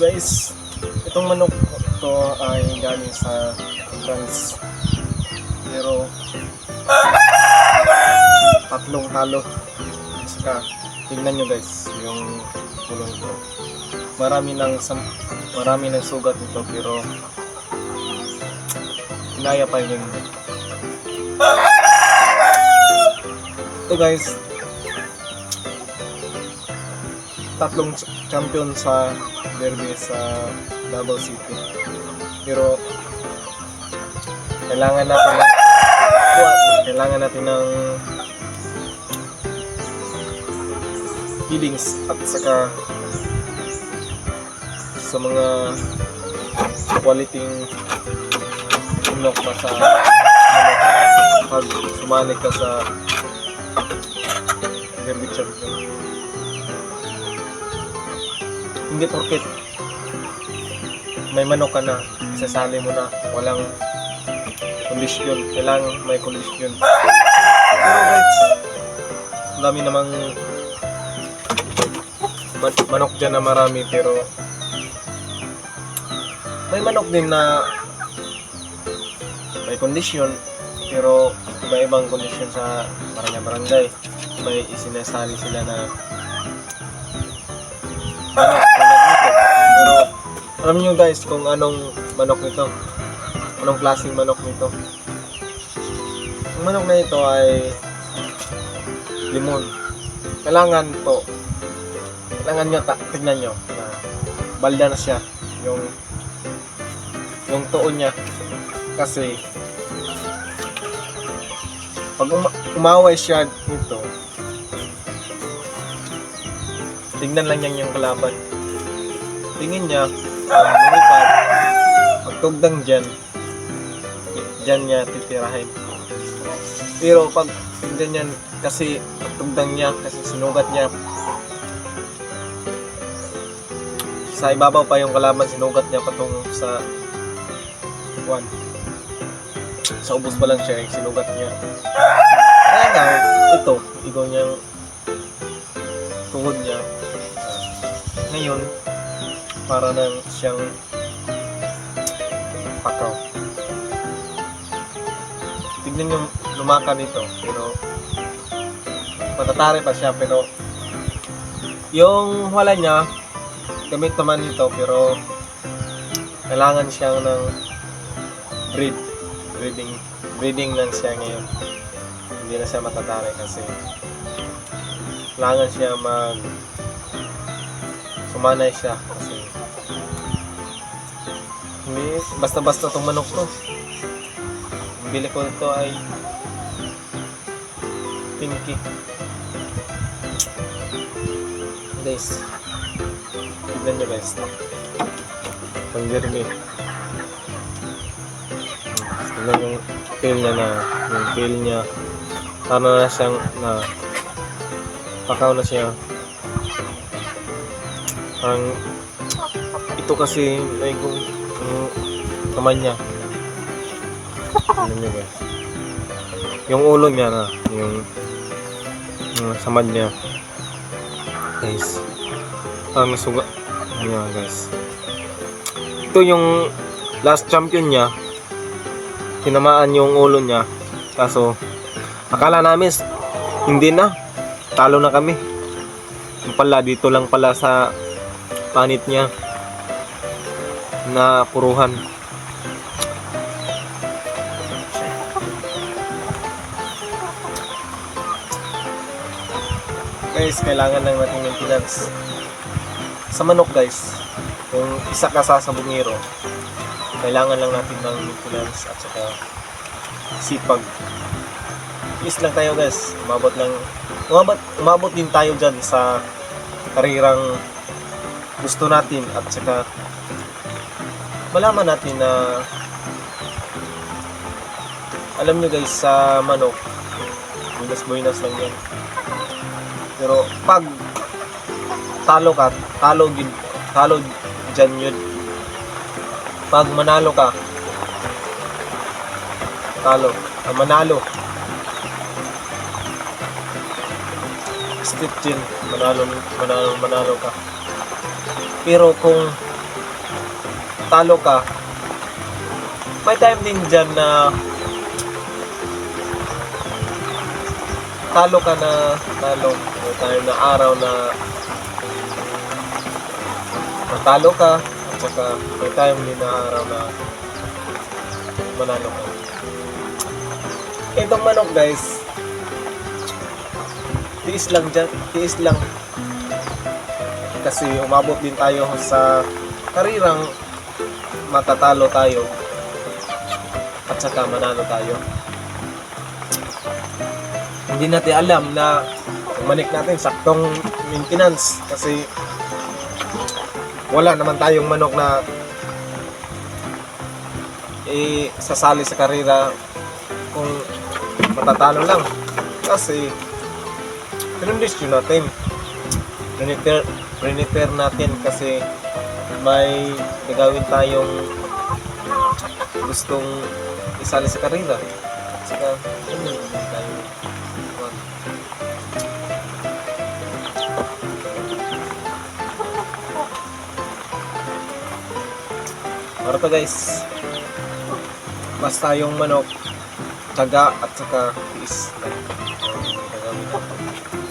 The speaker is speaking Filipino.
guys, itong manok to ay galing sa France. Pero tatlong halo. Saka tingnan nyo guys yung kulong ito. Marami ng sugat ito pero kinaya pa rin. Ito guys, tatlong champion sa derby sa Davao City. Pero kailangan natin ng feelings at saka sa mga quality unok pa sa pag sumali ka sa derby champion. Hindi porket may manok ka na, isasali mo na, walang kondisyon, kailangan may kondisyon. Pero guys, dami namang manok dyan na marami, pero may manok din na may kondisyon, pero iba-ibang kondisyon sa barangay. May isinasali sila na manok tulad nito. Pero alam niyo guys kung anong manok nito, anong klaseng manok nito. Ang manok na ito ay limon. Kailangan nyo tignan nyo na balda na siya yung tuon niya, kasi pag umaway siya nito, tignan lang niya yung kalaban, tingin niya lumipad, pagtugdang dyan niya titirahin. Pero pag tignan niya, kasi pagtugdang niya, kasi sinugat niya sa ibabaw pa yung kalaban, sinugat niya patungo sa sa ubos pa lang siya, sinugat niya. Kaya nga, ito niyang tuhod niya. Ngayon, para nang siyang pakaw. Tignan yung lumakan nito, pero matatari pa siya, pero yung wala niya, gamit naman nito, pero kailangan siyang ng breeding lang siya ngayon. Hindi na siya matatari kasi kailangan siya sumanay siya, kasi hindi basta-basta itong manok to. Ang bili ko ito ay pinky guys. Tignan nyo guys, pang Jeremy. Tignan yung tail niya para na siyang pakaw na siya. Ang ito kasi ay kung kamay niya. Tignan nyo guys, yung ulo niya na yung samad niya guys, parang nasuga niya guys. Ito yung last champion niya, tinamaan yung ulo niya, kaso akala namin hindi na, talo na kami. Yung pala, dito lang pala sa panit niya na puruhan. Guys, kailangan lang natin maintenance sa manok guys. Kung isa ka sa bungiro, kailangan lang natin ng maintenance at saka sipag. Is lang tayo guys, umabot din tayo dyan sa karirang gusto natin, at saka malaman natin na alam nyo guys, sa manok buinas lang yan. Pero pag talo ka, talo dyan yun. Pag manalo ka, manalo step din, manalo ka. Pero kung matatalo ka, may time din dyan na talo ka na talo. May time na araw na matalo ka, at saka may time din na araw na manalo ka. Itong manok guys, tiis lang dyan, tiis lang. Kasi umabot din tayo sa karirang matatalo tayo at saka manalo tayo. Hindi natin alam na manik natin saktong maintenance kasi wala naman tayong manok na sasali sa karera kung matatalo lang. Kasi pinundisyon natin, prepare natin kasi may gagawin tayong gustong isali sa karera. Saka hindi tayo para to guys, basta yung manok, tiyaga at saka tiis lang gagawin natin.